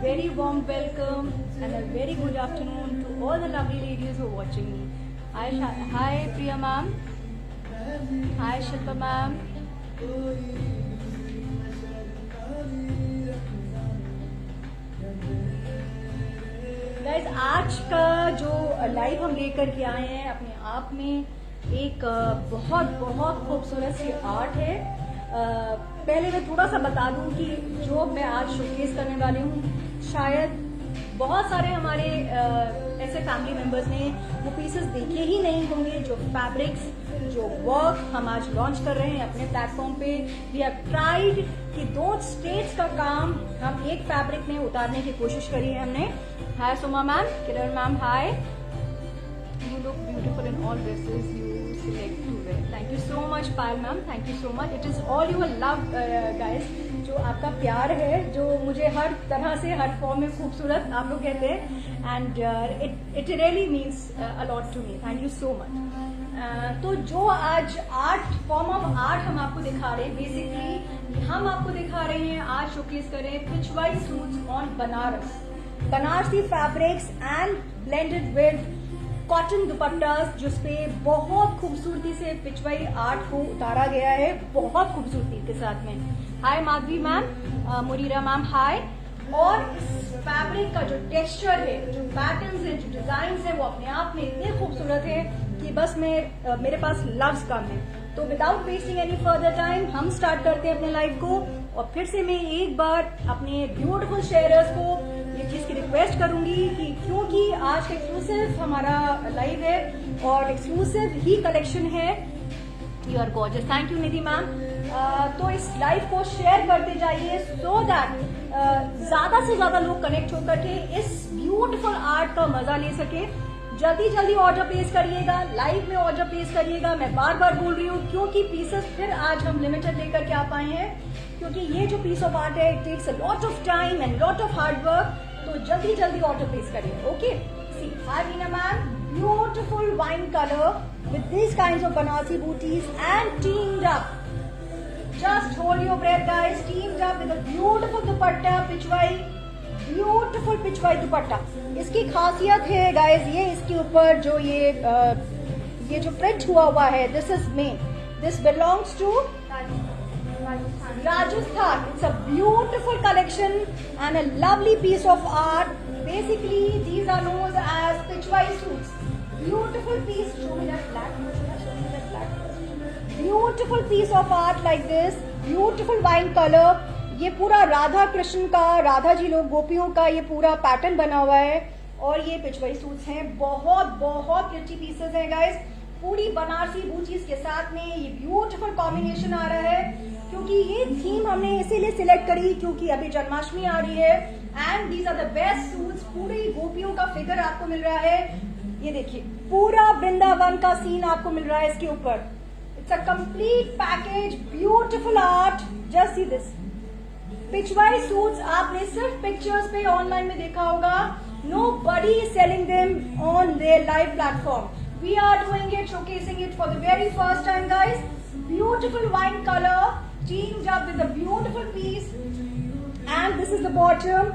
very warm welcome and a very good afternoon to all the lovely ladies who are watching me. Hi Priya ma'am. Hi Shilpa ma'am. Guys आज का जो live हम लेकर के आए हैं अपने आप में एक बहुत बहुत खूबसूरत सी आर्ट है। पहले मैं थोड़ा सा बता दूं कि जो मैं आज शोकेस करने वाली हूँ, शायद बहुत सारे हमारे ऐसे फैमिली मेंबर्स ने वो पीसेस देखे ही नहीं होंगे। जो फैब्रिक्स, जो वर्क हम आज लॉन्च कर रहे हैं अपने प्लेटफॉर्म पे, वी हैव ट्राइड कि 2 स्टेट्स का काम हम एक फैब्रिक में उतारने की कोशिश करी है हमने। Hi Soma ma'am, Kiran ma'am, hi. You look beautiful in all dresses you select to wear. Thank you so much Payal ma'am, thank you so much. It is all your love guys, जो आपका प्यार है, जो मुझे हर तरह से हर फॉर्म में खूबसूरत आप लोग कहते हैं, and it really means a lot to me. Thank you so much. तो जो आज आर्ट, फॉर्म ऑफ आर्ट हम आपको दिखा रहे हैं, बेसिकली हम आपको दिखा रहे हैं, आज शोकेस कर रहे हैं Pichwai suits on Banarasi fabrics and blended with cotton dupattas, जिसपे बहुत खूबसूरती से पिचवाई आर्ट को उतारा गया है, बहुत खूबसूरती के साथ में। हाय माधवी मैम, मुरीरा मैम, हाय। और इस फैब्रिक का जो टेक्सचर है, जो पैटर्न्स है, जो डिजाइन है, वो अपने आप में इतने खूबसूरत है कि बस मेरे पास लफ्ज कम है। तो without wasting any further time हम स्टार्ट करते हैं अपने लाइव को। और फिर से मैं एक बार अपने ब्यूटीफुल शेयरर्स को ये चीज की रिक्वेस्ट करूंगी कि क्योंकि आज का एक्सक्लूसिव हमारा लाइव है और एक्सक्लूसिव ही कलेक्शन है, you are gorgeous, thank you Nidhi ma'am. तो इस लाइव को शेयर करते जाइए सो दैट ज्यादा से ज्यादा लोग कनेक्ट होकर के इस ब्यूटीफुल आर्ट का मजा ले सके। जल्दी जल्दी ऑर्डर प्लेस करिएगा, लाइव में ऑर्डर प्लेस करिएगा। मैं बार बार बोल रही हूँ क्योंकि पीसेस फिर आज हम लिमिटेड लेकर के आ पाए हैं, क्योंकि ये जो पीस ऑफ आर्ट है, it takes a lot of time and lot of hard work. तो जल्दी जल्दी ऑर्डर प्लेस करिए। Okay, see hi Veena ma'am, beautiful wine colour with these kinds of Banarsi booties and teamed up. Just hold your breath guys. Teamed up with a beautiful dupatta, Pichwai, beautiful Pichwai दुपट्टा। इसकी खासियत है guys, ये इसके ऊपर जो ये जो प्रिंट हुआ है, this is made, this belongs to Rajasthan. It's a beautiful collection and a lovely piece of art. Basically, these are known as pichwai suits. Beautiful piece. Show me that black. Show me that black. Beautiful piece of art like this. Beautiful wine color. ये पूरा राधा कृष्ण का, राधा जी लोग गोपियों का ये पूरा pattern बना हुआ है और ये पिचवाई सूट्स हैं। बहुत बहुत अच्छी पीसेस हैं गाइस। पूरी बनारसी बूटीज के साथ में ये ब्यूटीफुल कॉम्बिनेशन आ रहा है, क्योंकि ये थीम हमने इसीलिए सिलेक्ट करी क्योंकि अभी जन्माष्टमी आ रही है and these are the best suits. पूरी गोपियों का फिगर आपको मिल रहा है। ये देखिए पूरा वृंदावन का सीन आपको मिल रहा है इसके ऊपर। It's a complete package, beautiful art. Just see this Pichwai suits आपने सिर्फ पिक्चर्स पे ऑनलाइन में देखा होगा। Nobody is selling them on their live platform. We are doing it, showcasing it for the very first time, guys. Beautiful wine color, teamed up with a beautiful piece, and this is the bottom.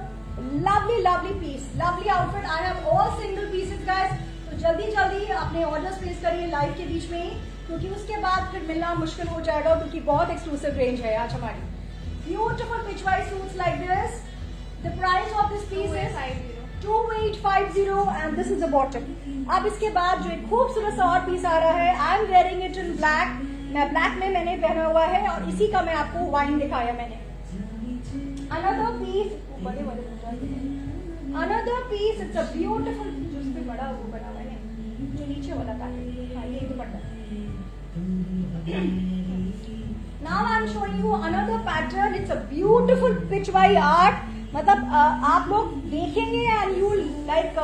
Lovely, lovely piece, lovely outfit. I have all single pieces, guys. तो जल्दी जल्दी अपने orders place करिए live के बीच में ही, क्योंकि उसके बाद फिर मिलना मुश्किल हो जाएगा, क्योंकि बहुत एक्सक्लूसिव रेंज है आज हमारी। Beautiful Pichwai suits like this. The price of this piece is 2850 and this is the bottom. अब इसके बाद जो एक खूबसूरत सा और पीस आ रहा है, I am wearing it in black. मैं ब्लैक में मैंने पहना हुआ है और इसी का मैं आपको वाइन दिखाया मैंने। Another piece, another piece, it's a beautiful, जो इस पे बड़ा वो बना हुआ है, जो नीचे वाला पैटर्न, हाँ ये दुपट्टा। Now I am showing you another pattern. It's a beautiful Pichwai art. मतलब आप लोग देखेंगे एंड यू लाइक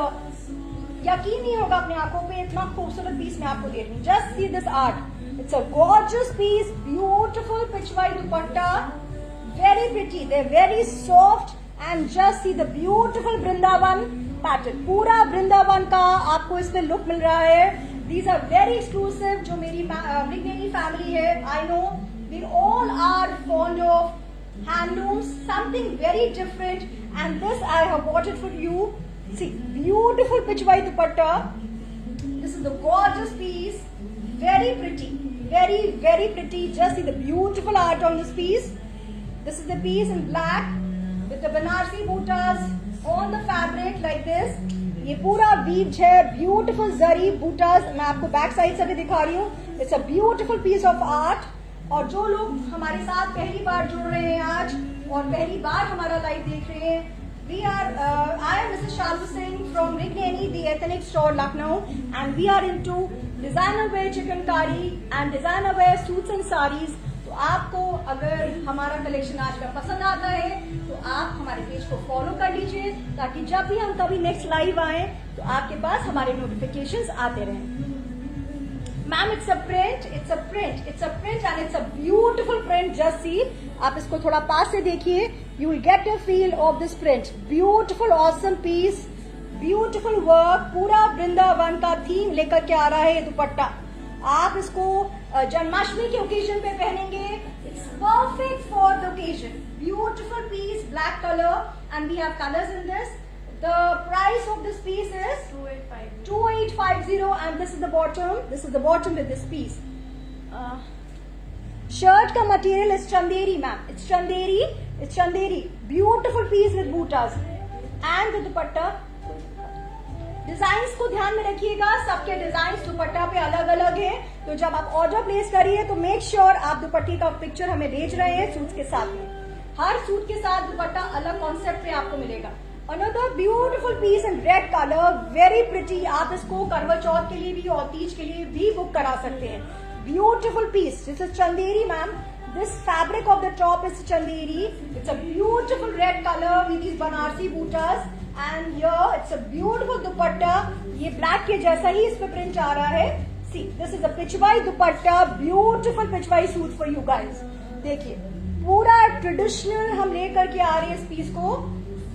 यकीन नहीं होगा अपनी आंखों पे, इतना खूबसूरत पीस मैं आपको दे रही हूँ। Just see this art, it's a gorgeous piece, beautiful pichwai dupatta, very pretty, they very soft and just see the beautiful Vrindavan pattern. पूरा वृंदावन का आपको इसमें लुक मिल रहा है। These are very exclusive. जो मेरी मृगनेनी फैमिली है, I know we all are fond of handlooms, something very different, and this I have bought it for you. See, beautiful pitchwai dupatta. This is the gorgeous piece, very pretty, very pretty. Just see the beautiful art on this piece. This is the piece in black with the Banarsi bootas on the fabric like this. ये पूरा weaved है, beautiful जरी बूटास. मैं आपको back side से भी दिखा रही हूँ. It's a beautiful piece of art. और जो लोग हमारे साथ पहली बार जुड़ रहे हैं आज और पहली बार हमारा लाइव देख रहे हैं, I am Mrs. Shalu Singh from Rigneni, the ethnic store Lucknow, and we are into designer wear chikankari and designer wear suits and sarees. तो आपको अगर हमारा कलेक्शन आज का पसंद आता है तो आप हमारे पेज को फॉलो कर लीजिए, ताकि जब भी हम कभी नेक्स्ट लाइव आए तो आपके पास हमारे नोटिफिकेशंस आते रहें. Ma'am it's a print and it's a beautiful print. Just see, आप इसको थोड़ा पास से देखिए. You will get a feel of this print. Beautiful awesome piece, beautiful work. पूरा वृंदावन का थीम लेकर के आ रहा है ये दुपट्टा. आप इसको जन्माष्टमी के ओकेजन पे पहनेंगे. It's perfect for the occasion. Beautiful piece, black colour and we have colours in this. The price of this piece is 2850 and this is the bottom. This is the bottom with this piece. Shirt का material is chanderi, ma'am. It's chanderi. Beautiful piece with bootas and the dupatta. Designs को ध्यान में रखिएगा. सबके designs दुपट्टा पे अलग अलग हैं. तो जब आप ऑर्डर प्लेस करिए तो मेक श्योर आप दुपट्टे का पिक्चर हमें भेज रहे हैं सूट के साथ में. हर सूट के साथ दुपट्टा अलग कॉन्सेप्ट पे आपको मिलेगा. Another beautiful piece in red color, very pretty. आप इसको करवा चौथ के लिए भी और तीज के लिए भी बुक करा सकते हैं. Beautiful piece. This is chanderi, ma'am. This fabric of the top is chanderi. It's a beautiful red color with these Banarsi bootas. And here it's a beautiful dupatta. ये black के जैसा ही इस पे प्रिंट आ रहा है. See, this is a Pichwai dupatta. Beautiful Pichwai suit for you guys. देखिए, पूरा traditional हम लेकर के आ रहे हैं इस पीस को.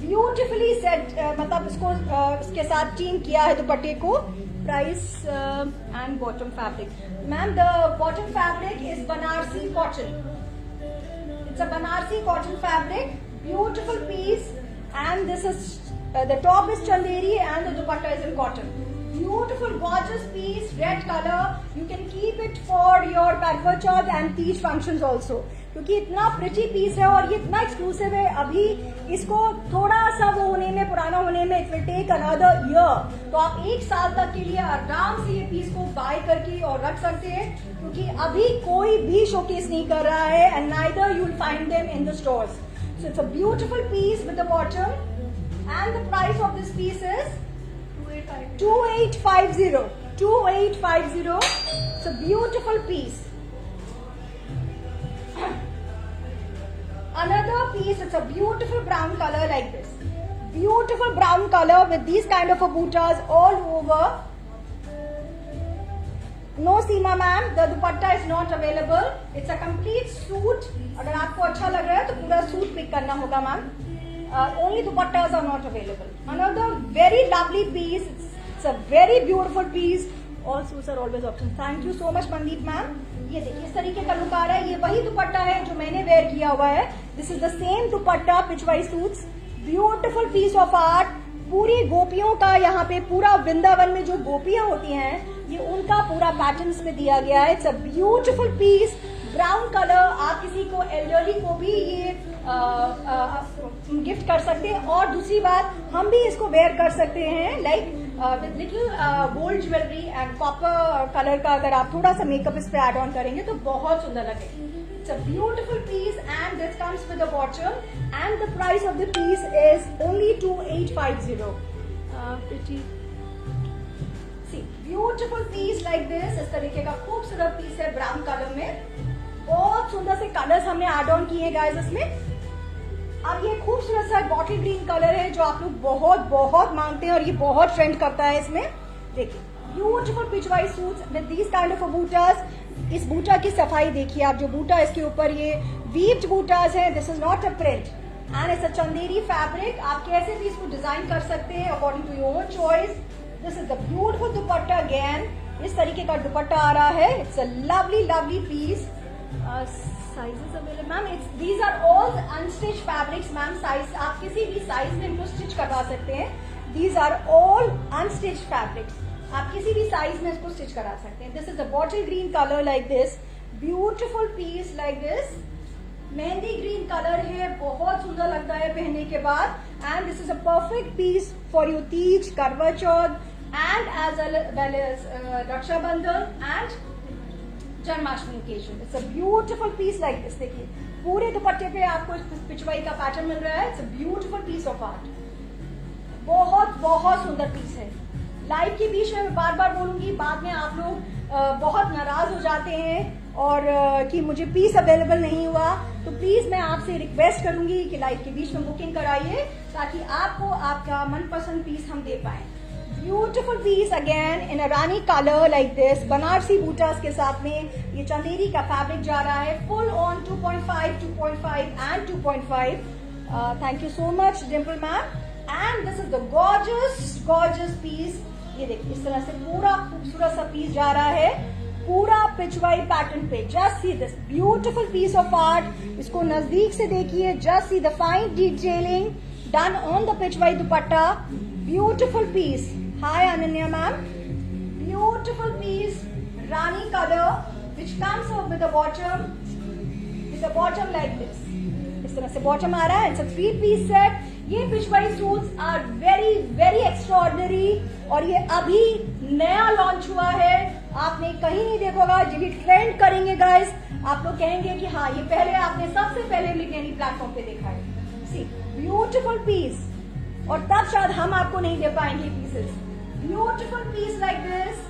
ब्यूटिफुली सेट, मतलब इसको इसके साथ टीम किया है दुपट्टे को. Price and bottom fabric. Ma'am the bottom fabric is Banarasi cotton. It's a Banarasi cotton fabric. Beautiful piece and this is the top is Chanderi and the dupatta is in cotton. Beautiful gorgeous piece, red color. You can keep it for your Karwa Chauth and Teej functions also. क्योंकि इतना pretty piece है और ये इतना exclusive है. अभी इसको थोड़ा सा वो होने में, पुराना होने में it will take another year. तो आप 1 साल तक के लिए आराम से ये पीस को बाय करके और रख सकते हैं, क्योंकि अभी कोई भी शोकेस नहीं कर रहा है. And neither you will find them in the stores. So it's a beautiful piece with the bottom and the price of this piece is 2850. 2850. It's a beautiful piece. Another piece, it's a beautiful brown color like this. Beautiful brown color with these kind of bootas all over. No Seema ma'am, the dupatta is not available. It's a complete suit. अगर आपको अच्छा लग रहा है तो पूरा suit pick करना होगा ma'am. Only dupattas are not available. Another very lovely piece. It's a very beautiful piece. All suits are always option. Thank you so much Mandeep ma'am. ये देखिए इस तरीके का लुक आ रहा है. ये वही दुपट्टा है जो मैंने वेयर किया हुआ है. This is the same dupatta Pichwai suits. Beautiful piece of art. पूरी गोपियों का यहाँ पे पूरा वृंदावन में जो गोपियां होती हैं ये उनका पूरा पैटर्न इसमें दिया गया है. It's a beautiful piece. Brown colour. आप किसी को एल्डरली को भी ये गिफ्ट कर सकते हैं. और दूसरी बात, हम भी इसको वेयर कर सकते हैं like with little gold jewellery and copper colour का. अगर आप थोड़ा सा मेकअप इस पे ऐड ऑन करेंगे तो बहुत सुंदर लगेगा. It's a beautiful piece and this comes with the bottom and the price of the piece is only 2850. Pretty see beautiful piece like this. इस तरीके का खूबसूरत पीस है ब्राउन कलर में. बहुत सुंदर से कलर्स हमने ऐड ऑन किए गाइस इसमें. अब ये खूबसूरत सा बॉटल ग्रीन कलर है जो आप लोग बहुत बहुत मांगते हैं और ये बहुत ट्रेंड करता है इसमें. देखिए beautiful Pichwai suits with these kind of butas. इस बूटा की सफाई देखिए आप. जो बूटा इसके ऊपर ये वीव्ड बूटास है. This is not a print and it's a Chanderi fabric. आप कैसे भी इसको डिजाइन कर सकते हैं according to your own choice. This is the beautiful dupatta again. इस तरीके का दुपट्टा आ रहा है. It's a lovely lovely piece. Sizes available ma'am? These are all unstitch fabrics ma'am. Size आप किसी भी साइज में इनको स्टिच करवा सकते हैं. These are all unstitch fabrics. आप किसी भी साइज में इसको स्टिच करा सकते हैं. This is a bottle green colour like this. Beautiful piece like this. Mehndi green colour है, बहुत सुंदर लगता है पहनने के बाद. And this is a perfect piece for your Teej, Karva Chauth and as well as Raksha Bandhan and Janmashtami occasion. It's a beautiful piece like this. देखिए पूरे दुपट्टे पे आपको पिछवाई का पैटर्न मिल रहा है. It's a beautiful piece of art. बहुत बहुत सुंदर पीस है. लाइव के बीच में मैं बार बार बोलूंगी, बाद में आप लोग बहुत नाराज हो जाते हैं और कि मुझे पीस अवेलेबल नहीं हुआ. तो प्लीज मैं आपसे रिक्वेस्ट करूंगी कि लाइव के बीच में बुकिंग कराइए ताकि आपको आपका मनपसंद पीस हम दे पाए. Beautiful piece again in a rani colour like this. Banarasi butas के साथ में ये चंदेरी का फैब्रिक जा रहा है. Full on 2.5, 2.5 and 2.5. Thank you so much Dimple ma'am. And this is the gorgeous piece. ये देखिए इस तरह से पूरा खूबसूरत सा पीस जा रहा है, पूरा पिचवाई पैटर्न पे. Just see this beautiful piece of art. इसको नजदीक से देखिए. Just see the fine detailing done on the pichwai dupatta. Beautiful piece. Hi Ananya ma'am. Beautiful piece, Rani color, which comes up with the bottom like this. इस तरह से bottom आ रहा है. It's a 3-piece set. ये pichwai suits are very very extraordinary और ये अभी नया लॉन्च हुआ है. आपने कहीं नहीं देखा होगा. जब ये ट्रेंड करेंगे गाइस, आप लोग कहेंगे कि हाँ ये पहले आपने सबसे पहले लिगेनी प्लेटफॉर्म पे देखा है. See beautiful piece. और तब शायद हम आपको नहीं दे पाएंगे pieces. Beautiful piece like this.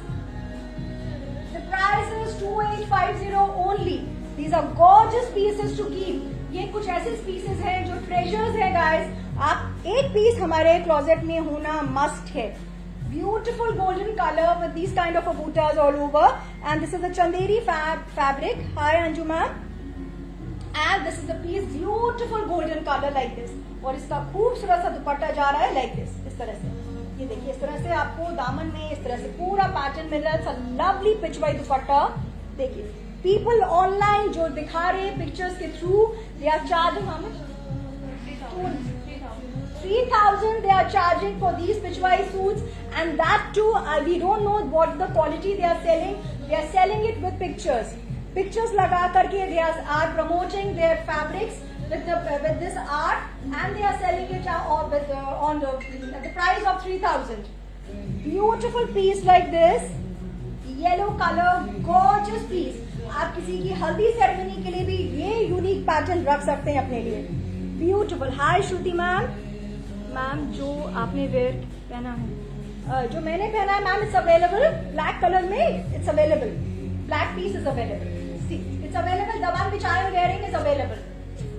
The price is 2850 only. These are gorgeous pieces to keep. ये कुछ ऐसे pieces हैं जो treasures हैं guys. आप एक पीस हमारे क्लोजेट में होना मस्ट है. Beautiful golden color with these kind of bootas all over. And this is a chanderi fabric. Hi Anju ma'am. And this is the piece, beautiful golden color like this. और इसका खूबसूरत सा दुपट्टा जा रहा है like this. इस तरह से ये देखिए. इस तरह से आपको दामन में इस तरह से पूरा पैटर्न मिल रहा है. लवली पिचवाई दुपट्टा. देखिए पीपल ऑनलाइन जो दिखा रहे हैं पिक्चर्स के through, they are charging how much? 3,000 they are charging for these pichwai suits, and that too we don't know what the quality they are selling. They are selling it with pictures लगा करके they are promoting their fabrics with this art, and they are selling it on the price of 3,000. Beautiful piece like this, yellow color, gorgeous piece. आप किसी की हल्दी ceremony के लिए भी ये यूनिक पैटर्न रख सकते हैं अपने लिए. Beautiful. Hi Shruti ma'am. Ma'am जो आपने वेयर पहना है, जो मैंने पहना है ma'am, it's available black colour में. It's available. Black piece is available. See it's available. the one which I am wearing is available.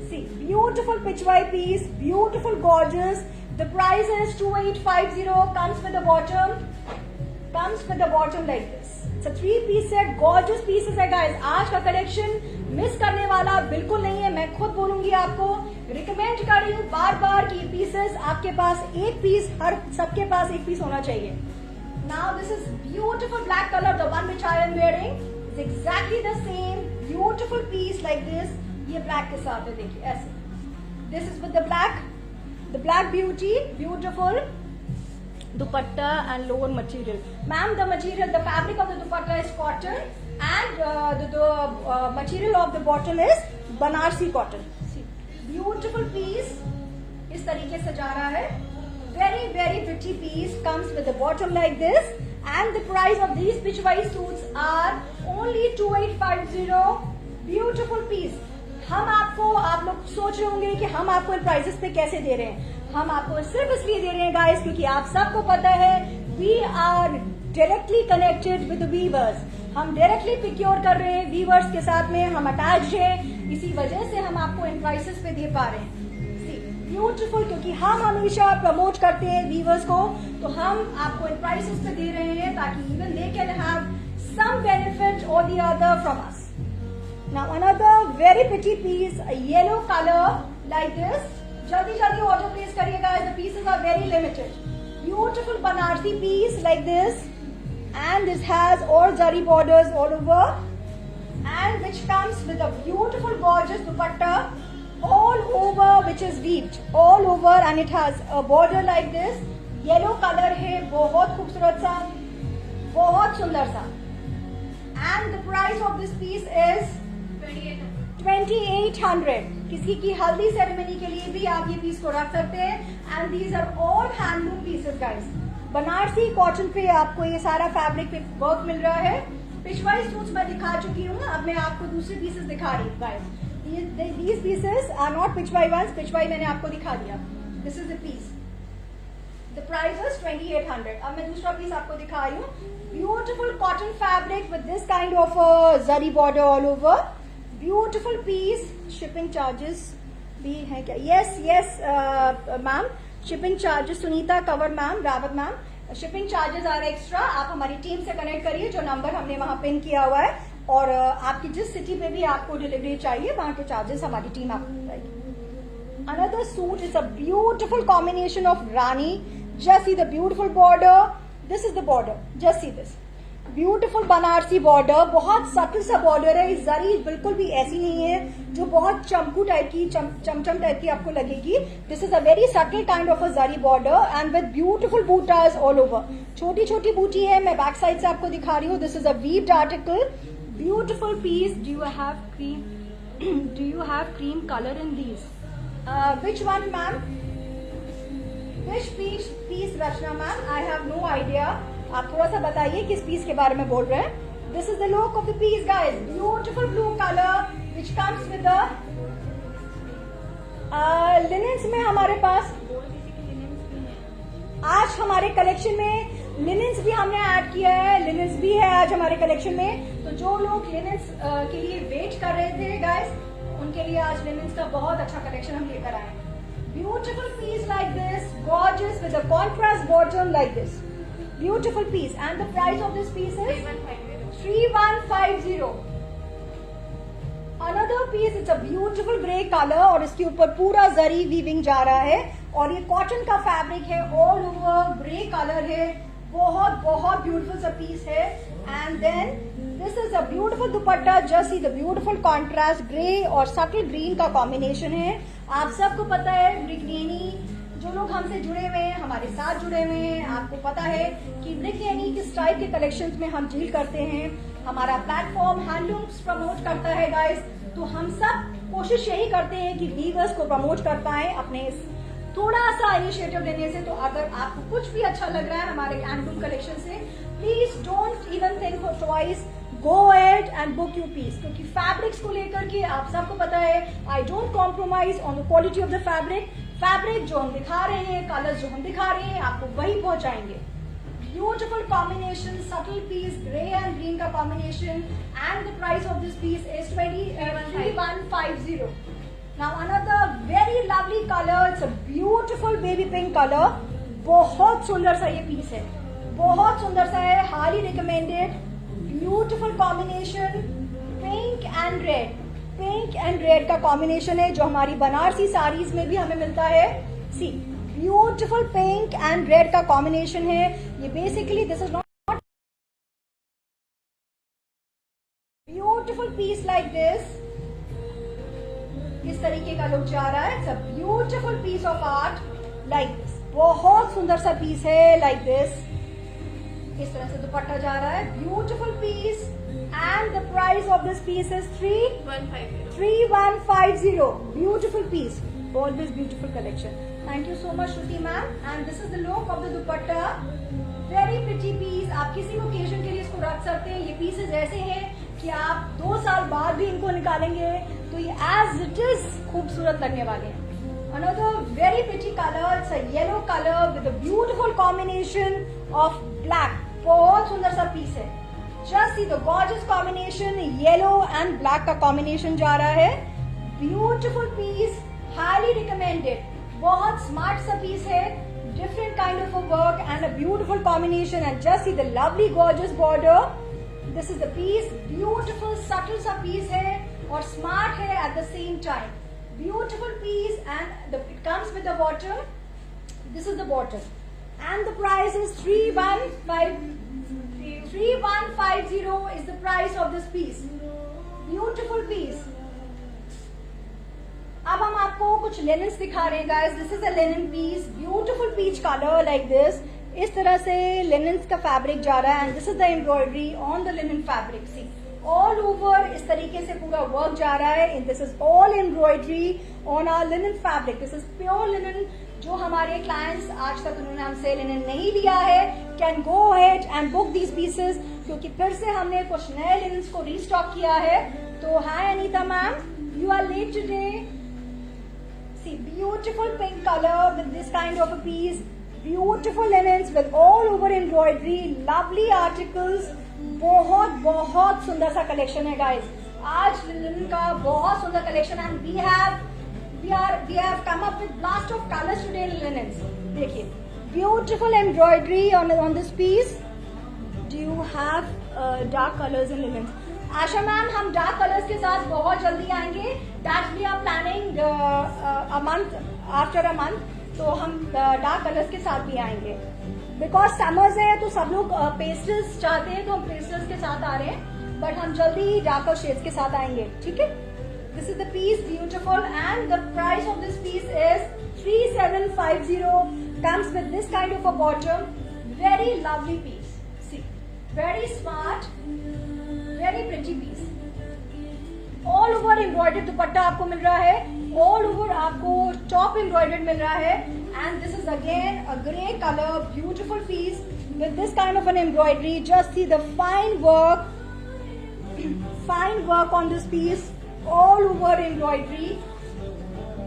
See, beautiful pichwai piece, beautiful, gorgeous. The price is 2850. Comes with the bottom like this. It's a 3-piece set. Gorgeous pieces है guys. आज का collection miss करने वाला बिल्कुल नहीं है. मैं खुद बोलूंगी आपको, रिकमेंड कर रही हूँ बार बार कि पीसेस आपके पास एक पीस, हर सबके पास एक पीस होना चाहिए. Now this is beautiful black color. The one which I am wearing is exactly the same. Beautiful piece like this. ये ब्लैक के साथ है. देखिए ऐसे. This is with the black beauty. Beautiful dupatta and lower material. Ma'am the material, the fabric of the dupatta is cotton and the material of the bottom is Banarasi cotton. Beautiful piece इस तरीके से जा रहा है. Very very pretty piece. Comes with the bottom like this. And the price of these pichwai suits are only 2850. Beautiful piece. आप लोग सोच रहे होंगे कि हम आपको इन प्राइसेस पे कैसे दे रहे हैं. हम आपको सिर्फ इसलिए दे रहे हैं गाइस क्योंकि आप सबको पता है we are directly connected with the weavers. हम डायरेक्टली प्रोक्योर कर रहे हैं वीवर्स के साथ में. हम अटैच हैं. इसी वजह से हम आपको इन प्राइसेस पे दे पा रहे हैं. ब्यूटिफुल. क्योंकि हम हमेशा प्रमोट करते हैं वीवर्स को, तो हम आपको इन प्राइसेस पे दे रहे हैं ताकि even they can have some benefit और the other from us. Now another very pretty piece, a yellow color like this. जल्दी जल्दी ऑर्डर प्लेस करिएगा. The pieces are very limited. Beautiful Banarsi piece like this, and this has all zari borders all over. and which comes with a beautiful gorgeous dupatta all over, which is weaved all over, and it has a border like this. Yellow colour है, बहुत खूबसूरत सा, बहुत सुंदर सा. And the price of this piece is 2800. किसी की हल्दी सेरेमनी के लिए भी आप ये पीस को रख सकते हैं. And these are all handloom pieces guys. Banarasi cotton पे आपको ये सारा फैब्रिक पे वर्क मिल रहा है. पिछवाई सूट्स मैं दिखा चुकी हूँ, अब मैं आपको दूसरे पीसेस दिखा रही हूँ guys. These pieces are not pichwai ones. Pichwai मैंने आपको दिखा दिया. This is the piece. The price is 2800. अब मैं दूसरा पीस आपको दिखा रही हूँ. Beautiful cotton fabric with this kind of a zari border all over. Beautiful piece. Shipping charges भी है क्या? Yes, ma'am. Shipping charges. Sunita Kanwar ma'am, Rawat ma'am. Shipping charges are extra. आप हमारी टीम से कनेक्ट करिए, जो नंबर हमने वहां पिन किया हुआ है, और आपकी जिस सिटी पे भी आपको डिलीवरी चाहिए वहां के चार्जेस हमारी टीम आपको बताएगी. Another suit is a beautiful combination of Rani. Just see the beautiful border. This is the border. Just see this beautiful Banarasi border. बहुत सटल सा बॉर्डर है. जरी बिल्कुल भी ऐसी नहीं है जो बहुत चमकू टाइप की, चमचम टाइप की आपको लगेगी. This is a very subtle kind of a zari border and with beautiful butas all over. छोटी छोटी बूटी है. मैं बैक साइड से आपको दिखा रही हूँ. This is a weaved article. Beautiful piece. Do you have cream? Do you have cream colour in these? Which one ma'am? Which piece Rachna ma'am? I have no idea. आप थोड़ा सा बताइए किस पीस के बारे में बोल रहे हैं. This is the look of the piece guys. Beautiful blue colour which comes with the linens में हमारे पास आज हमारे कलेक्शन में लिनेंस भी हमने ऐड किया है. लिनेंस भी है आज हमारे कलेक्शन में. तो जो लोग लिनेंस के लिए वेट कर रहे थे गाइस, उनके लिए आज लिनेंस का बहुत अच्छा कलेक्शन हम लेकर आए. Beautiful piece like this, gorgeous with a contrast bottom like this. Beautiful piece. And the price of this piece is 3150. Another piece, it's a beautiful grey color और इसके ऊपर पूरा जरी वीविंग जा रहा है, और ये कॉटन का फैब्रिक है. ऑल ओवर ग्रे कलर है. बहुत बहुत ब्यूटीफुल सा पीस है. And then this is a beautiful dupatta. Just see the beautiful contrast grey और सटल ग्रीन का कॉम्बिनेशन है. आप सबको पता है ब्रिकनेनी, जो लोग हमसे जुड़े हुए हैं, हमारे साथ जुड़े हुए हैं, आपको पता है कि ब्रिकनेनी किस टाइप के कलेक्शंस में हम डील करते हैं. हमारा प्लेटफॉर्म हैंडलूम्स प्रमोट करता है गाइस. तो हम सब कोशिश यही करते हैं कि वीवर्स को प्रमोट कर पाए अपने थोड़ा सा इनिशिएटिव लेने से. तो अगर आपको कुछ भी अच्छा लग रहा है हमारे हैंडलूम कलेक्शन से, please don't even think for twice. Go ahead and book you piece. क्योंकि फैब्रिक्स को लेकर के आप सबको पता है, I don't compromise on the quality of the fabric. Fabric जो हम दिखा रहे हैं, कलर्स जो हम दिखा रहे हैं, आपको वही पहुंचाएंगे. Beautiful combination, subtle piece, grey and green का combination. And the price of this piece is 3150. Now another very lovely colour. It's a beautiful baby pink colour. बहुत सुंदर सा ये पीस है. बहुत सुंदर सा है. Highly recommended. Beautiful combination. Pink and red. Pink and red का कॉम्बिनेशन है जो हमारी बनारसी साड़ीज में भी हमें मिलता है. See beautiful pink and red का कॉम्बिनेशन है. ये basically this is not beautiful piece like this. इस तरीके का लुक जा रहा है. It's a beautiful piece of art like this. बहुत सुंदर सा पीस है लाइक दिस. इस तरह से दुपट्टा जा रहा है. Beautiful piece. And the price of this piece is 3150. Beautiful piece. Always beautiful collection. Thank you so much, Shruti ma'am. And this is the look of the dupatta. Very pretty piece. आप किसी occasion के लिए इसको रख सकते हैं. ये pieces ऐसे हैं कि आप 2 साल बाद भी इनको निकालेंगे तो ये as it is खूबसूरत लगने वाले हैं. Another very pretty color. It's a yellow color with a beautiful combination of black. बहुत सुंदर सा पीस है. Just see the gorgeous combination. Yellow and black का combination जा रहा है. Beautiful piece. Highly recommended. बहुत smart सा piece है. Different kind of a work and a beautiful combination. And just see the lovely gorgeous border. This is the piece. Beautiful subtle सा piece है और smart है at the same time. Beautiful piece and it comes with the bottom. This is the bottom. And the price is 3150 is the price of this piece. Beautiful piece. अब हम आपको कुछ linens दिखा रहे हैं guys. This is a linen piece, beautiful peach colour like this. इस तरह से लिनन्स का फैब्रिक जा रहा है and this is the embroidery on the linen fabric. See all over इस तरीके से पूरा वर्क जा रहा है and this is all embroidery on our linen fabric. This is pure linen. जो हमारे क्लाइंट्स आज तक उन्होंने हमसे लिनन नहीं लिया है can go ahead and book these pieces, क्योंकि फिर से हमने कुछ नए लिनन्स को रीस्टॉक किया है। तो hi Anita ma'am, you are late today. See, beautiful pink color with this kind of a piece, beautiful linens with all over embroidery, lovely articles। बहुत बहुत सुंदर सा कलेक्शन है गाइस। आज लिनन का बहुत सुंदर कलेक्शन है। we have come up with blast of colors today in linens। देखिए, beautiful embroidery on this piece। Do you have dark colors in linens? Asha ma'am, हम डार्क कलर्स के साथ बहुत जल्दी आएंगे। That we are planning a month after a month. तो हम dark colours के साथ भी आएंगे बिकॉज समर्स है तो सब लोग पेस्टल्स चाहते हैं, तो हम पेस्टल्स के साथ आ रहे हैं, बट हम जल्दी ही डार्कर शेड्स के साथ आएंगे। ठीक है, this is the piece, beautiful and the price of this piece is 3750। Comes with this kind of a bottom, very lovely piece. See, very smart, very pretty piece. All over embroidered dupatta आपको मिल रहा है, all over आपको top embroidered मिल रहा है and this is again a grey colour, beautiful piece with this kind of an embroidery. Just see the fine work on this piece, all over embroidery,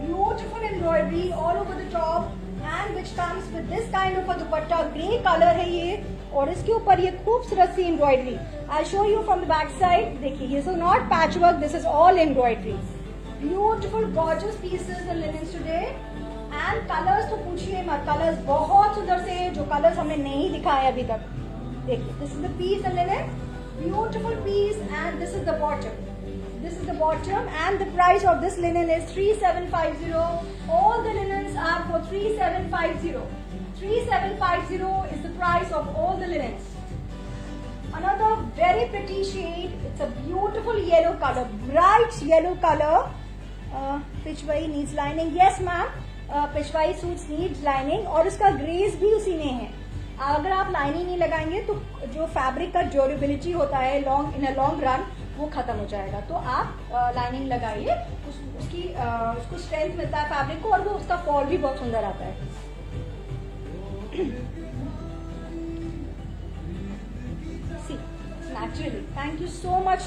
beautiful embroidery all over the top and which comes with this kind of a dupatta. Grey colour है ये और इसके ऊपर ये खूबसूरत सी embroidery. I show you from the back side. देखिए, this is not patch work, this is all embroidery. Beautiful gorgeous pieces in linens today and colours तो पूछिए मत, कलर्स बहुत सुंदर से, जो कलर्स हमने नहीं दिखाए अभी तक। देखिए, this is the piece in linen, beautiful piece and this is the bottom. This is the bottom and the price of this linen is 3750. All the linens are for 3750. 3750 is the price of all the linens. Another very pretty shade. It's a beautiful yellow color, bright yellow color. Peshwai needs lining. Yes, ma'am. Peshwai suits needs lining और इसका grace भी उसी में है। अगर आप lining नहीं लगाएंगे तो जो फैब्रिक का ड्यूरेबिलिटी होता है इन अ लॉन्ग रन वो खत्म हो जाएगा। तो आप लाइनिंग लगाइए, उसको स्ट्रेंथ मिलता है फैब्रिक को और वो उसका फॉल भी बहुत सुंदर आता है। See, naturally, thank you so much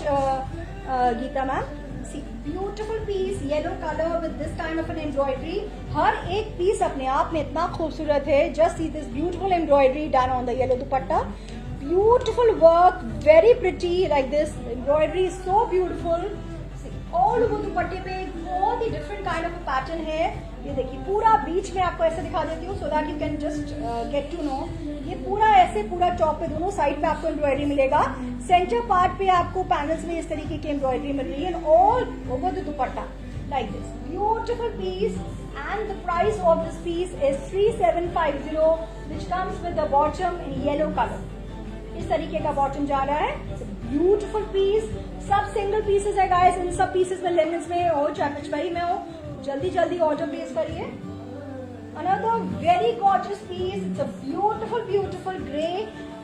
Geeta ma'am. See, beautiful piece, yellow colour with this kind of an embroidery. हर एक पीस अपने आप में इतना खूबसूरत है। Just see this beautiful embroidery done on the yellow dupatta. Beautiful work, very pretty like this. Embroidery is so beautiful. See, all over दुपट्टे पे एक बहुत ही डिफरेंट काइंड ऑफ पैटर्न है। ये देखिए, पूरा बीच में आपको ऐसे दिखा देती हूँ so that you can just get to know. ये पूरा ऐसे पूरा टॉप पे दोनों साइड पे आपको एम्ब्रॉयडरी मिलेगा। सेंटर पार्ट पे आपको पैनल्स में इस तरीके की एम्ब्रॉयडरी मिल रही है all over the dupatta like this. Beautiful piece and the price of this piece is 3750 which comes with the bottom in yellow color। इस तरीके का बॉटम जा रहा है। ब्यूटिफुल पीस, सब सिंगल पीसेस है गाइस। इन सब पीसेस में लिनन्स में हो चाहे पिचवाई में हो, जल्दी जल्दी ऑर्डर प्लेस करिए। Another very gorgeous piece, it's a beautiful grey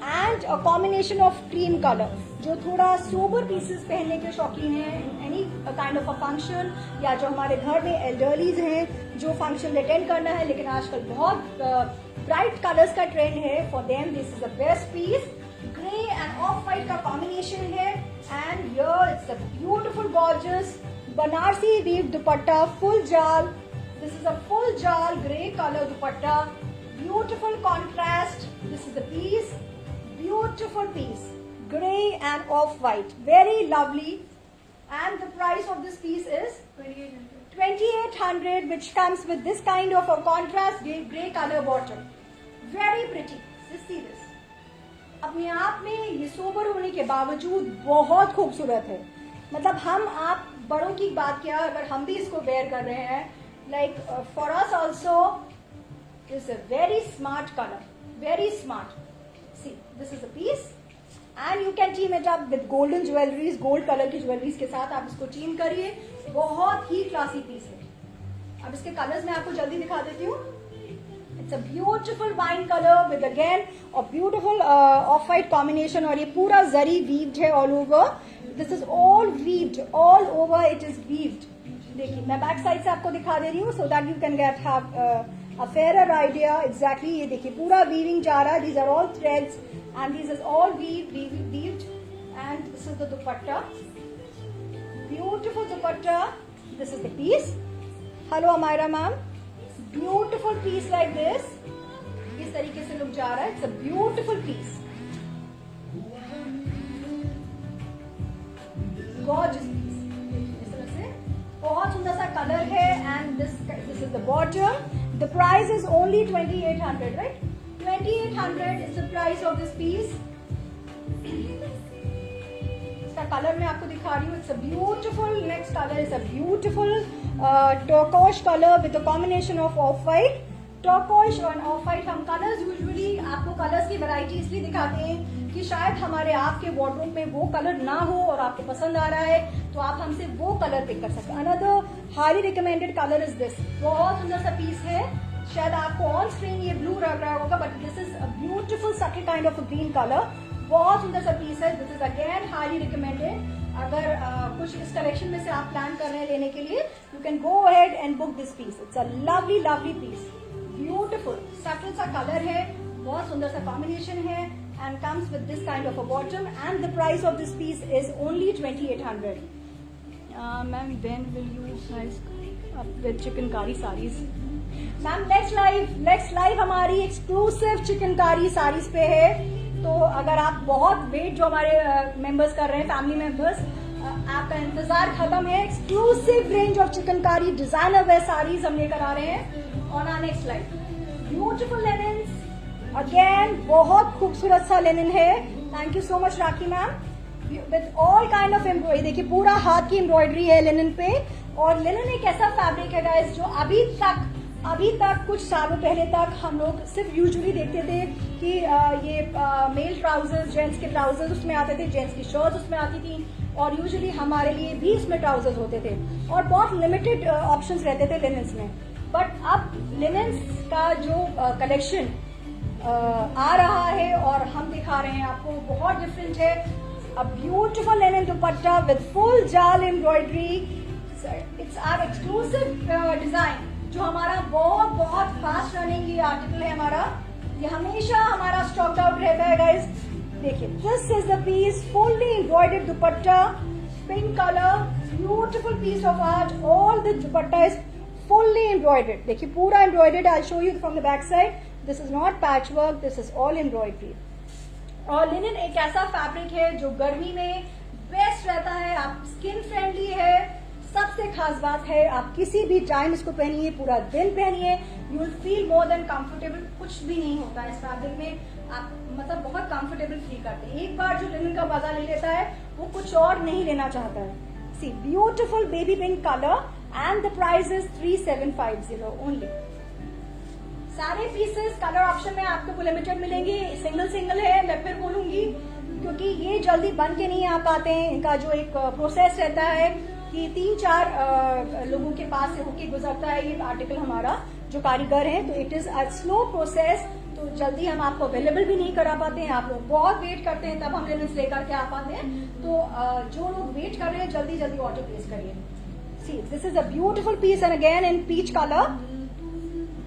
and a combination of cream colour. जो थोड़ा सोबर पीसेस पहनने के शौकीन हैं, any kind of a function, या जो हमारे घर में एल्डरलीज हैं जो फंक्शन अटेंड करना है लेकिन आजकल बहुत ब्राइट कलर्स का ट्रेंड है, for them this is the best piece. Grey and off white का कॉम्बिनेशन है and here it's a beautiful gorgeous Banarasi weave dupatta, full जाल। दिस इज अ फुल जाल grey colour dupatta, beautiful contrast. This is the piece, beautiful piece, grey and off-white, very lovely, and the price of this piece is 2800, which comes with this kind of a contrast grey color bottom, very pretty। Just see this, अपने आप में ये sober होने के बावजूद बहुत खूबसूरत है। मतलब हम आप बड़ों की बात किया, अगर हम भी इसको वेयर कर रहे हैं, like for us also is a very smart colour, very smart। See, this is a piece and you can team it up with golden jewelleries, gold colour की ज्वेलरीज के साथ आप इसको टीम करिए। बहुत ही क्लासी पीस है। अब इसके कलर्स मैं आपको जल्दी दिखा देती हूँ। It's a beautiful wine colour with again और ब्यूटिफुल ऑफ वाइट कॉम्बिनेशन, और ये पूरा जरी वीव्ड है all over. This is all weaved, all over it is weaved. देखिए मैं बैक साइड से आपको दिखा दे रही हूँ so that you can get have a fair idea exactly. ये देखिए पूरा वीविंग जा रहा है। These are all threads and these is all weaved and this is the dupatta, beautiful dupatta. This is the piece. Hello Amayra ma'am, beautiful piece like this, इस तरीके से look जा रहा है। It's a beautiful piece, gorgeous piece. इस तरह से बहुत सुंदर सा कलर है and this is the bottom. The price is only 2800, right? 2800 is the price of this piece. इसका कलर मैं आपको दिखा रही हूँ। It's a beautiful, next colour is a beautiful turquoise colour with a combination of off white. Turquoise और off white, हम colours usually आपको colours की वैरायटी इसलिए दिखाते हैं कि शायद हमारे आपके वार्डरोब में वो कलर ना हो और आपको पसंद आ रहा है तो आप हमसे वो कलर पिक कर सकते हैं। Another highly recommended colour is this. बहुत सुंदर सा पीस है। शायद आपको ऑन स्क्रीन ये ब्लू लग रहा होगा but this is a beautiful subtle kind of a green colour. बहुत सुंदर सा पीस है। This is again highly recommended. अगर कुछ इस कलेक्शन में से आप प्लान कर रहे हैं लेने के लिए, you can go ahead and book this piece. It's a lovely lovely piece, beautiful subtle सा कलर है, बहुत सुंदर सा कॉम्बिनेशन है and comes with this kind of a bottom and the price of this piece is only 2800। Ma'am when will you guys with chikankari saris? Ma'am next live हमारी exclusive chikankari saris पे है। तो अगर आप बहुत वेट जो हमारे मेंबर्स कर रहे हैं, फैमिली मेंबर्स, आपका इंतजार खत्म है। Exclusive range of chikankari designer wear saris हम लेकर आ रहे हैं on our next live. Beautiful linens, again बहुत खूबसूरत सा लेनिन है। Thank you so much Rakhi ma'am. With all kind of embroidery, देखिए पूरा हाथ की एम्ब्रॉयडरी है लिनन पे। और लिनन एक ऐसा फैब्रिक है गाइस जो अभी तक कुछ सालों पहले तक हम लोग सिर्फ यूजुअली देखते थे कि ये मेल ट्राउजर्स, जेंट्स के ट्राउजर्स उसमें आते थे, जेंट्स की शर्ट्स उसमें आती थी और यूजुअली हमारे लिए भी इसमें ट्राउजर्स होते थे और बहुत लिमिटेड ऑप्शंस रहते थे लिनन्स में। बट अब लिनन्स का जो कलेक्शन आ रहा है और हम दिखा रहे हैं आपको, बहुत डिफरेंट है। A beautiful linen dupatta with full jaal embroidery. It's our exclusive design जो हमारा बहुत फास्ट रनिंग ये आर्टिकल है हमारा। ये हमेशा हमारा स्टॉक आउट रहता है गाइस। देखिए this is the piece, fully embroidered dupatta, pink colour, beautiful piece of art. All the dupatta is fully embroidered. देखिए पूरा embroidered. I'll show you from the back side. This is not patchwork. This is all embroidery. और linen एक ऐसा fabric है जो गर्मी में best रहता है। आप स्किन फ्रेंडली है। सबसे खास बात है आप किसी भी टाइम इसको पहनिए, पूरा दिन पहनिए, you will feel more than comfortable. कुछ भी नहीं होता है इस फैब्रिक में, आप मतलब बहुत कंफर्टेबल फील करते हैं। एक बार जो लिनन का मजा ले लेता है वो कुछ और नहीं लेना चाहता है। See beautiful baby pink colour and the price is 3750 only. सारे पीसेस कलर ऑप्शन में आपको लिमिटेड मिलेंगे। सिंगल है, मैं फिर बोलूंगी क्योंकि ये जल्दी बन के नहीं आ पाते हैं। इनका जो एक प्रोसेस रहता है कि 3-4 लोगों के पास से होके गुजरता है ये आर्टिकल हमारा जो कारीगर है। तो it is a slow process, तो जल्दी हम आपको अवेलेबल भी नहीं करा पाते हैं। आप लोग बहुत वेट करते हैं तब हम लिनन्स लेकर के आ पाते हैं। तो जो लोग वेट कर रहे हैं जल्दी ऑर्डर प्लेस करिए। See, this is a beautiful piece and again in peach color.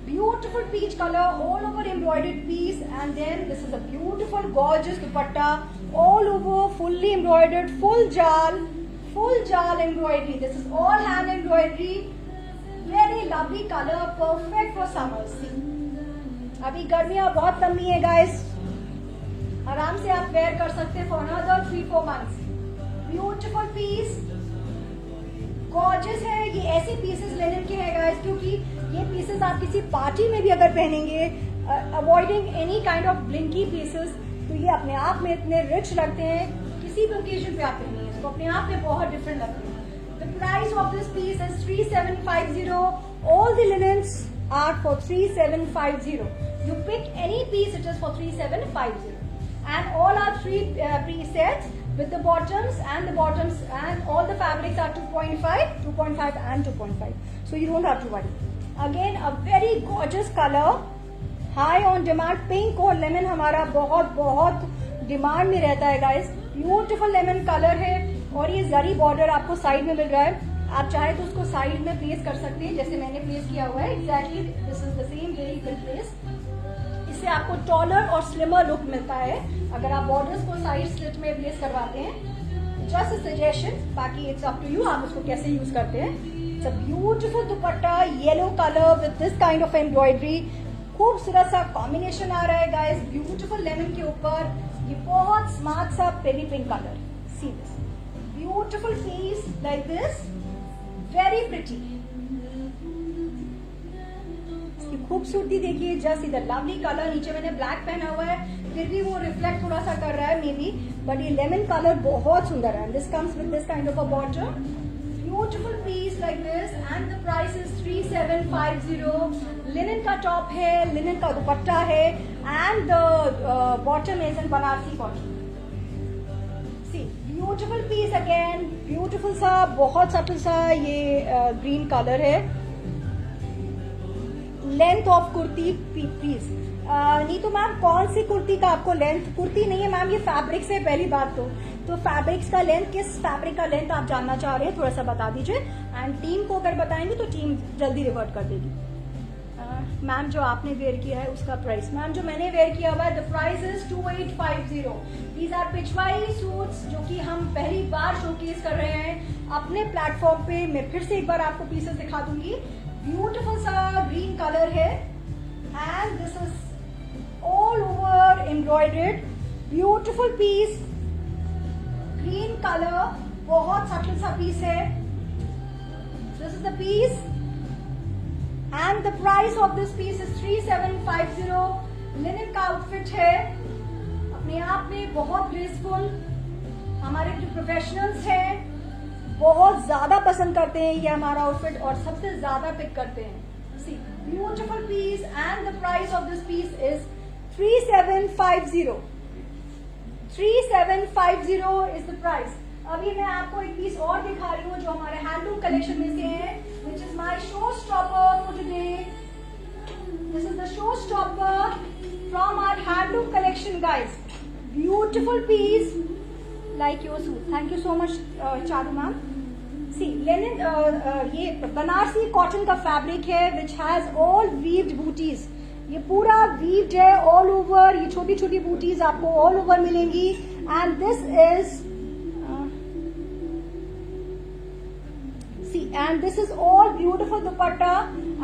Beautiful peach color, all over embroidered piece, and then this is a beautiful gorgeous dupatta, all over fully embroidered, full jal embroidery. This is all hand embroidery. Very lovely color, perfect for summers. See, अभी गर्मियां बहुत लंबी है guys. आराम से आप where कर सकते हैं for another 3-4 months. Beautiful piece. Gorgeous है। ये ऐसे पीसेस लिनन के हैं गाइस क्योंकि ये पीसेस आप किसी पार्टी में भी अगर पहनेंगे, avoiding any kind of blingy pieces, तो ये अपने आप में इतने रिच लगते हैं। किसी भी ओकेजन पे आप पहनेंगे तो अपने आप में बहुत डिफरेंट लगते हैं। The price of this piece is 3750। All the linens are for 3750। You pick any piece, it is for 3750। and all are three presets with the bottoms and all the fabrics are 2.5 and 2.5, so you don't have to worry. Again a very gorgeous color, high on demand. Pink और lemon हमारा बहुत demand में रहता है guys. Beautiful lemon colour है और ये जरी border आपको साइड में मिल रहा है. आप चाहे तो उसको साइड में प्लेस कर सकते हैं जैसे मैंने प्लेस किया हुआ है. Exactly this is the same way you can place. इससे आपको टॉलर और स्लिमर लुक मिलता है अगर आप बॉर्डर्स को साइड स्लिट में प्लेस करवाते हैं. जस्ट अ सजेशन, बाकी इट्स अप टू यू आप उसको कैसे यूज करते हैं. It's a beautiful dupatta, yellow colour with this kind of embroidery. खूबसूरत सा कॉम्बिनेशन आ रहा है गाइस, ब्यूटीफुल लेमन के ऊपर ये बहुत स्मार्ट सा baby pink colour. See this beautiful piece like this, very pretty. इसकी खूबसूरती देखिए, जस्ट इधर लवली कलर. नीचे मैंने ब्लैक पहना हुआ है फिर भी वो रिफ्लेक्ट थोड़ा सा कर रहा है मे बी, बट ये लेमन कलर बहुत सुंदर है. This comes with this kind of a bottom. Beautiful piece like this and the price is 3750. Linen का टॉप है, लिनन का दुपट्टा है and the bottom is in Banarasi cotton. See beautiful piece again, beautiful सा, बहुत subtle सा ये green colour है. Length of kurti please. नहीं तो मैम कौन सी कुर्ती का आपको लेंथ? कुर्ती नहीं है मैम, ये फैब्रिक्स है पहली बात तो फैब्रिक्स का लेंथ, किस फैब्रिक का लेंथ आप जानना चाह रहे हैं थोड़ा सा बता दीजिए. एंड टीम को अगर बताएंगे तो टीम जल्दी रिवर्ट कर देगी. मैम जो आपने वेयर किया है उसका प्राइस, मैम जो मैंने वेयर किया हुआ है the price is 2850. These are Pichhwai suits जो कि हम पहली बार शोकेस कर रहे हैं अपने प्लेटफॉर्म पे. मैं फिर से एक बार आपको पीसेस दिखा दूंगी. ब्यूटीफुल सा ग्रीन कलर है and this is all over embroidered. Beautiful piece, green colour, बहुत सटल सा पीस है. This is the piece and the price of this piece is 3750. Linen का आउटफिट है, अपने आप में बहुत ग्रेसफुल. हमारे जो प्रोफेशनल्स हैं बहुत ज्यादा पसंद करते हैं ये हमारा आउटफिट और सबसे ज्यादा पिक करते हैं. See beautiful piece and the price of this piece is 3750. 3750 is the price. अभी मैं आपको एक पीस और दिखा रही हूँ जो हमारे हैंडलूम कलेक्शन में से है, which is my showstopper for today. This is the showstopper from our handloom collection, guys. Beautiful piece, like your suit. Thank you so much, Charu ma'am. See, linen, ये बनारसी कॉटन का fabric है, which has all weaved booties. ये पूरा weaved है all over. ये छोटी छोटी booties आपको all over मिलेंगी. And this is and this is all beautiful dupatta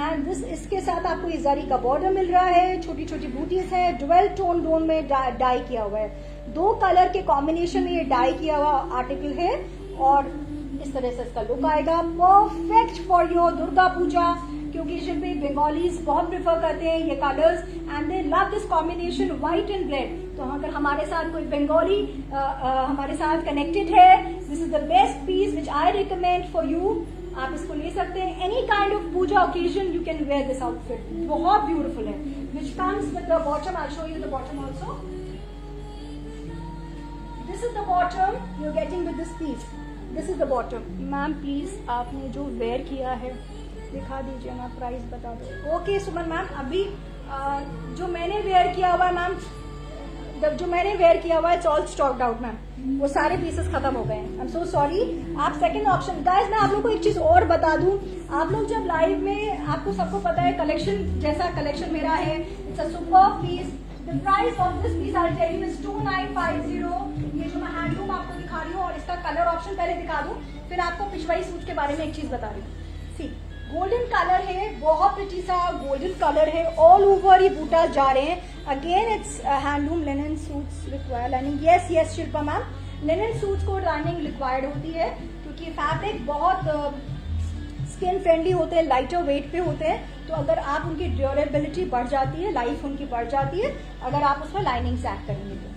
and this इसके साथ आपको ये जरी का बॉर्डर मिल रहा है. छोटी छोटी बूटीज है, डुअल टोन में डाई किया हुआ है. 2 कलर के कॉम्बिनेशन में ये डाई किया हुआ आर्टिकल है और इस तरह से इसका लुक आएगा. Perfect for your Durga Puja, क्योंकि शिल्पी बंगालीज बहुत प्रिफर करते हैं ये colours and they love this combination white and red. तो अगर हमारे साथ कोई बंगाली हमारे साथ कनेक्टेड है, this is the best piece which I recommend for you. आप इसको ले सकते हैं any kind of puja occasion you can wear this outfit. बहुत ब्यूटीफुल है, which comes with the bottom. I show you the bottom also. This is the bottom you are getting with this piece. This is the bottom. Ma'am please आपने जो where किया है दिखा दीजिए ना, price बता दो. ओके सुमन मैम, अभी जो मैंने वेयर किया हुआ है मैम, जो मैंने वेयर किया हुआ है it's all stocked out ma'am. वो सारे पीसेस खत्म हो गए हैं. I am so sorry. आप सेकंड ऑप्शन गाइस, मैं आप लोग को एक चीज और बता दूं. आप लोग जब लाइव में, आपको सबको पता है कलेक्शन जैसा कलेक्शन मेरा है, it's a super piece. The price of this piece I tell you is 2950. ये जो मैं हैंडलूम आपको दिखा रही हूँ और इसका कलर ऑप्शन पहले दिखा दूं, फिर आपको पिछवाई सूट के बारे में एक चीज बता रही हूँ. सी गोल्डन कलर है, बहुत प्रिटी सा गोल्डन कलर है. ऑल ओवर ये बूटा जा रहे हैं. Again it's handloom linen suits require lining. Yes yes Shilpa ma'am, linen suits को लाइनिंग रिक्वायर्ड होती है क्योंकि फैब्रिक बहुत स्किन फ्रेंडली होते हैं, लाइटर वेट पे होते हैं. तो अगर आप उनकी ड्यूरेबिलिटी बढ़ जाती है, लाइफ उनकी बढ़ जाती है अगर आप उसमें लाइनिंग ऐड करेंगे तो.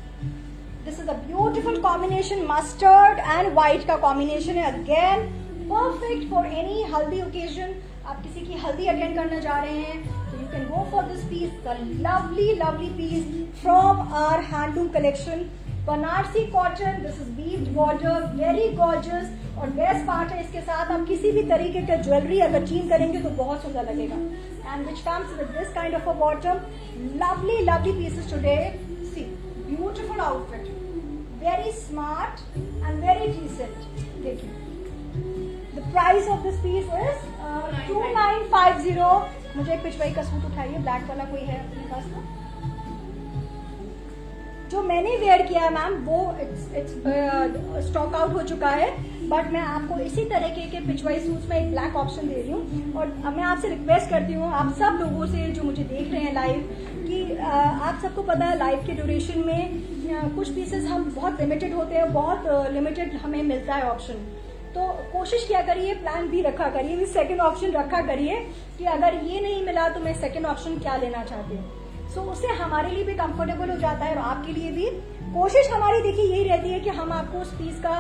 This is a beautiful combination, mustard and white का कॉम्बिनेशन है. अगेन perfect for any हल्दी occasion. आप किसी की हल्दी अटेंड करने जा रहे हैं तो you can go for this piece, the lovely piece from our handloom collection, Banarasi cotton, this is weaved border, very gorgeous. और बेस्ट पार्ट है, इसके साथ आप किसी भी तरीके का ज्वेलरी अगर चीन करेंगे तो बहुत सुंदर लगेगा। And which comes with this kind of a bottom, lovely pieces today. See beautiful outfit, very smart and very decent. देखिए, the price of this piece is 2950। मुझे एक पिछवाई का सूट उठाइए, ब्लैक वाला कोई है अपने पास में? जो मैंने वेयर किया है मैम वो इट्स स्टॉक आउट हो चुका है, बट मैं आपको इसी तरीके के पिछवाई सूट्स में एक ब्लैक ऑप्शन दे रही हूँ। और मैं आपसे रिक्वेस्ट करती हूँ आप सब लोगों से जो मुझे देख रहे हैं लाइव, कि आप सबको पता है लाइव के ड्यूरेशन में कुछ पीसेस हम बहुत लिमिटेड होते हैं, बहुत लिमिटेड हमें मिलता है ऑप्शन। तो कोशिश किया करिए, प्लान भी रखा करिए, सेकंड ऑप्शन रखा करिए कि अगर ये नहीं मिला तो मैं सेकंड ऑप्शन क्या लेना चाहती हूँ। सो उससे हमारे लिए भी कंफर्टेबल हो जाता है और आपके लिए भी। कोशिश हमारी देखिए यही रहती है कि हम आपको उस पीस का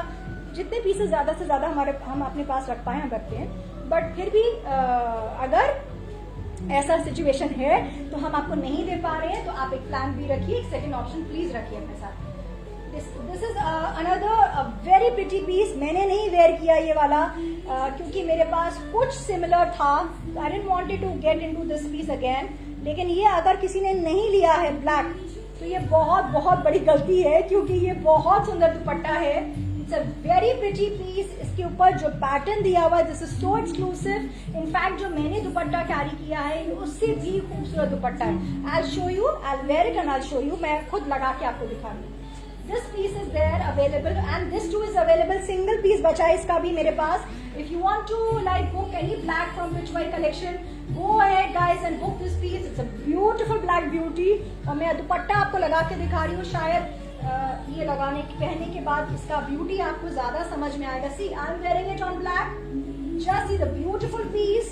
जितने पीसेस ज्यादा से ज्यादा हम अपने पास रख पाए हम रखते हैं, बट फिर भी अगर ऐसा सिचुएशन है तो हम आपको नहीं दे पा रहे हैं तो आप एक प्लान भी रखिए, एक सेकंड ऑप्शन प्लीज रखिए अपने साथ। This is another very pretty piece. मैंने नहीं वेयर किया ये वाला क्योंकि मेरे पास कुछ सिमिलर था, I didn't wanted to get into this piece again. लेकिन ये अगर किसी ने नहीं लिया है ब्लैक तो ये बहुत बड़ी गलती है, क्योंकि ये बहुत सुंदर दुपट्टा है। It's a very pretty piece. इसके ऊपर जो पैटर्न दिया हुआ है this is so exclusive. In fact जो मैंने दुपट्टा कैरी किया है उससे भी खूबसूरत दुपट्टा है। I show you, I wear it and I show you. मैं खुद लगा के आपको दिखा रही हूँ। This piece is there available and this too is available. Single piece बचा है इसका भी मेरे पास. If you want to like book any black from Pichwai collection, go ahead guys and book this piece. It's a beautiful black beauty. और मैं दुपट्टा आपको लगा के दिखा रही हूँ, शायद ये पहनने के बाद इसका ब्यूटी आपको ज्यादा समझ में आएगा. See, I'm wearing it on black. Just see the beautiful piece.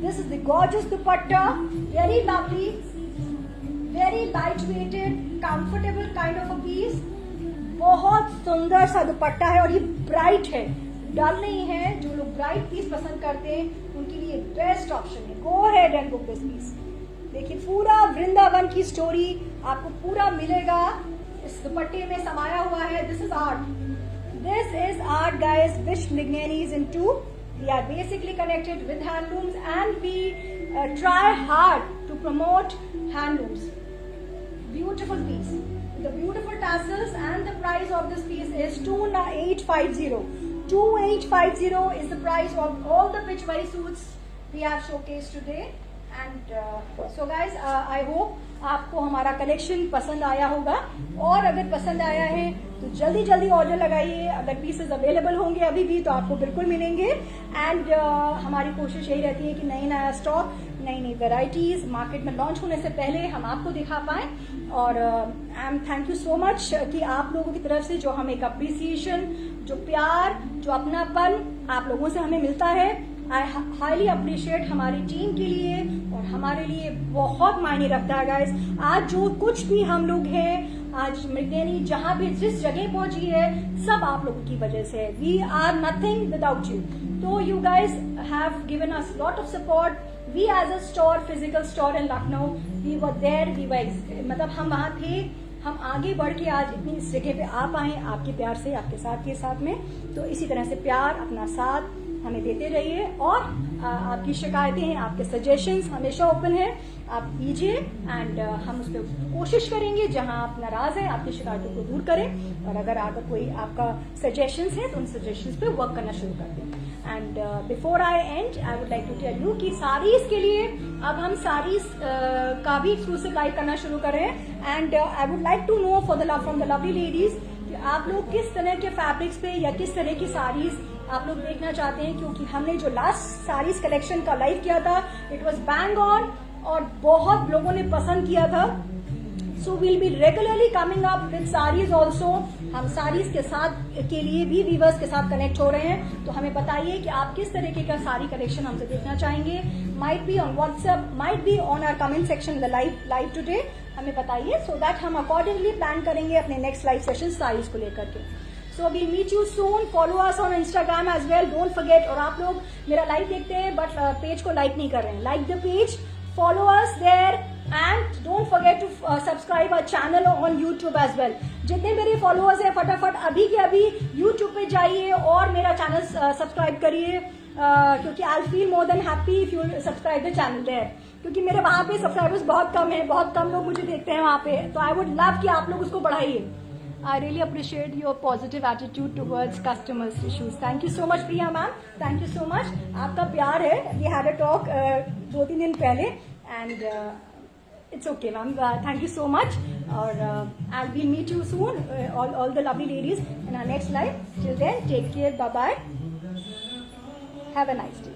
This is the gorgeous dupatta. Very lovely. Very light-weighted, comfortable kind of a piece. बहुत सुंदर सा दुपट्टा है और ये ब्राइट है, डल नहीं है. जो लोग ब्राइट पीस पसंद करते हैं उनके लिए बेस्ट ऑप्शन है. Go ahead and book this piece. देखिए पूरा वृंदावन की स्टोरी आपको पूरा मिलेगा इस दुपट्टे में समाया हुआ है. This is art. This is art guys which Mrignani is into. We are basically connected with handlooms and we try hard to promote handlooms. Beautiful piece. The beautiful tassels and the price of this piece is 2850. 2850 is the price of all the Pichwai suits we have showcased today. And so guys, I hope आपको हमारा collection पसंद आया होगा. और अगर पसंद आया है तो जल्दी जल्दी ऑर्डर लगाइए. अगर पीसेस अवेलेबल होंगे अभी भी तो आपको बिल्कुल मिलेंगे. एंड हमारी कोशिश यही रहती है कि नया स्टॉक, नई वैरायटीज मार्केट में लॉन्च होने से पहले हम आपको दिखा पाएं. और I am thank you so much कि आप लोगों की तरफ से जो हमें एक अप्रिसिएशन, जो प्यार, जो अपनापन आप लोगों से हमें मिलता है. आई हाईली अप्रिशिएट हमारी टीम के लिए और हमारे लिए बहुत मायने रखता है गाइस. आज जो कुछ भी हम लोग हैं, आज मृगनैनी जहां भी जिस जगह पहुंची है सब आप लोगों की वजह से है. We are nothing without you. तो you guys have given us lot of support. We as a store, physical store in Lucknow, we were there, we were मतलब हम वहां थे. हम आगे बढ़ के आज इतनी इस जगह पे आ पाए आपके प्यार से, आपके साथ के साथ में. तो इसी तरह से प्यार, अपना साथ हमें देते रहिए. और आपकी शिकायतें, आपके सजेशंस हमेशा ओपन है, आप दीजिए. एंड हम उस पर कोशिश करेंगे जहां आप नाराज हैं आपकी शिकायतों को दूर करें. और अगर कोई आपका सजेशंस है तो उन सजेशंस पे वर्क करना शुरू कर दें. And before I and I would like to tell you कि साड़ीज के लिए अब हम साड़ीज का भी एक्सक्लूसिव लाइव करना शुरू कर रहे हैं. And I would like to know from the lovely ladies कि आप लोग किस तरह के फैब्रिक्स पे या किस तरह की साड़ीज आप लोग देखना चाहते हैं. क्योंकि हमने जो लास्ट साड़ीज कलेक्शन का लाइव किया था इट वॉज बैंग ऑन और बहुत लोगों ने पसंद किया था. So will be regularly coming up with saris also. हम साड़ीज के साथ के लिए भी वीवर्स के साथ कनेक्ट हो रहे हैं. तो हमें बताइए कि आप किस तरीके का साड़ी कलेक्शन हमसे देखना चाहेंगे. Might be on WhatsApp, might be on our comment section the live today. हमें बताइए सो दैट हम अकॉर्डिंगली प्लान करेंगे अपने नेक्स्ट लाइव सेशन साड़ीज को लेकर के. So we'll meet you soon. Follow us on Instagram as well. Don't forget. और आप लोग मेरा लाइव देखते हैं बट पेज को लाइक नहीं कर रहे हैं. Like the page, follow us there, and don't forget to subscribe our channel on YouTube as well. जितने मेरे फॉलोअर्स हैं फटाफट अभी के अभी YouTube पे जाइए और मेरा चैनल सब्सक्राइब करिए, क्योंकि I'll feel more than happy if you subscribe the channel there. क्योंकि मेरे वहाँ पे सब्सक्राइबर्स बहुत कम है, बहुत कम लोग मुझे देखते हैं वहाँ पे, तो आई वुड लव कि आप लोग उसको बढ़ाइए. I really appreciate your positive attitude towards customers' issues. Thank you so much, Priya ma'am. Thank you so much. आपका प्यार है. We had a talk 2-3 दिन पहले, and it's okay, ma'am. Thank you so much. और I'll be meet you soon, all the lovely ladies in our next live. Till then, take care. Bye bye. Have a nice day.